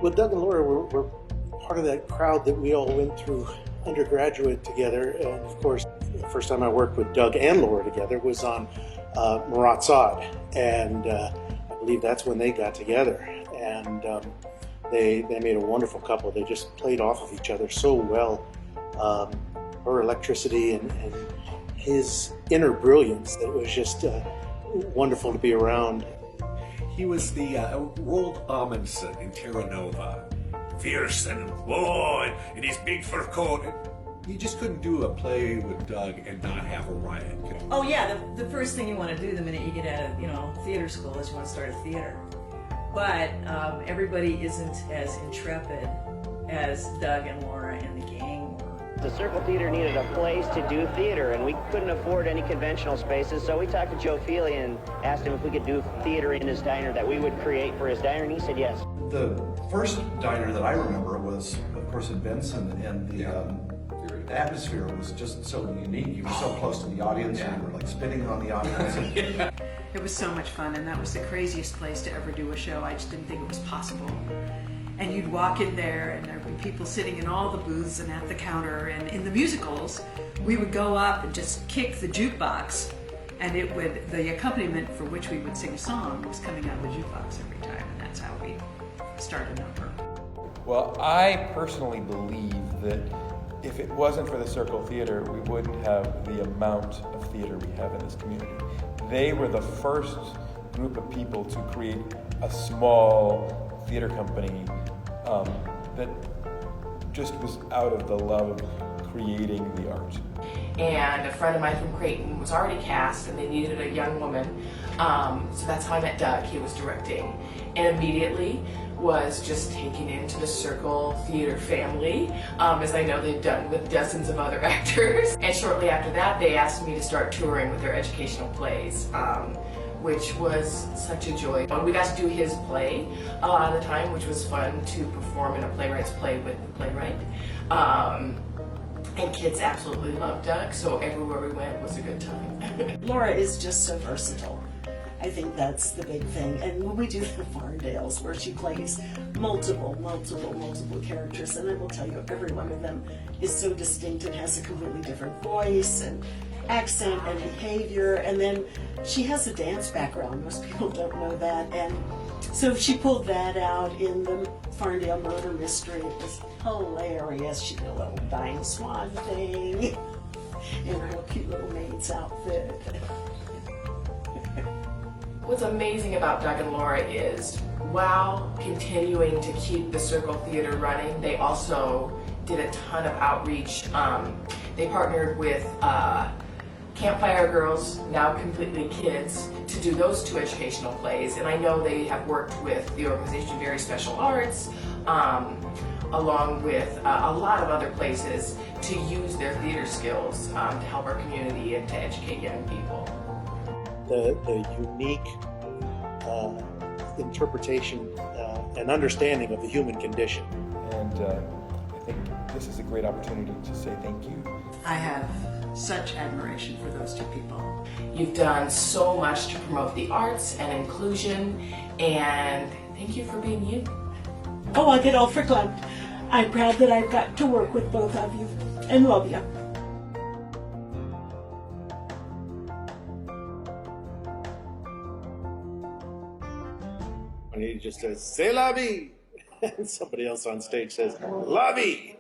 Well, Doug and Laura were part of that crowd that we all went through undergraduate together. And of course, the first time I worked with Doug and Laura together was on Marat Sod. And I believe that's when they got together. And they made a wonderful couple. They just played off of each other so well. Her electricity and his inner brilliance, that was just wonderful to be around. He was the Roald Amundsen in Terra Nova. Fierce and boy in his big fur coat. You just couldn't do a play with Doug and not have a riot. Oh yeah, the first thing you want to do the minute you get out of theater school is you want to start a theater. But everybody isn't as intrepid as Doug and Laura and the gang were. The Circle Theater needed a place to do theater, and we couldn't afford any conventional spaces, so we talked to Joe Feely and asked him if we could do theater in his diner that we would create for his diner, and he said yes. The first diner that I remember was, of course, in Benson, and the atmosphere was just so unique. You were so close to the audience, and you were like spitting on the audience. It was so much fun, and that was the craziest place to ever do a show. I just didn't think it was possible. And you'd walk in there, and there'd be people sitting in all the booths and at the counter. And in the musicals, we would go up and just kick the jukebox, and the accompaniment for which we would sing a song was coming out of the jukebox every time, and that's how we started a number. Well, I personally believe that if it wasn't for the Circle Theater, we wouldn't have the amount of theater we have in this community. They were the first group of people to create a small theater company that just was out of the love of creating the art. And a friend of mine from Creighton was already cast, and they needed a young woman. So that's how I met Doug. He was directing, and immediately was just taken into the Circle Theater family, as I know they've done with dozens of other actors. And shortly after that, they asked me to start touring with their educational plays, which was such a joy. We got to do his play a lot of the time, which was fun to perform in a playwright's play with the playwright. And kids absolutely loved Doug, so everywhere we went was a good time. Laura is just so versatile. I think that's the big thing. And when we do the Farndales, where she plays multiple characters, and I will tell you, every one of them is so distinct and has a completely different voice and accent and behavior. And then she has a dance background. Most people don't know that. And so she pulled that out in the Farndale Murder Mystery. It was hilarious. She did a little dying swan thing in her cute little maid's outfit. What's amazing about Doug and Laura is, while continuing to keep the Circle Theater running, they also did a ton of outreach. They partnered with Campfire Girls, now completely kids, to do those two educational plays. And I know they have worked with the organization Very Special Arts, along with a lot of other places, to use their theater skills to help our community and to educate young people. The unique interpretation and understanding of the human condition. And I think this is a great opportunity to say thank you. I have such admiration for those two people. You've done so much to promote the arts and inclusion, and thank you for being you. Oh, I get all verklempt. I'm proud that I've got to work with both of you, and love you. And he just says, "C'est la vie," and somebody else on stage says, "La vie."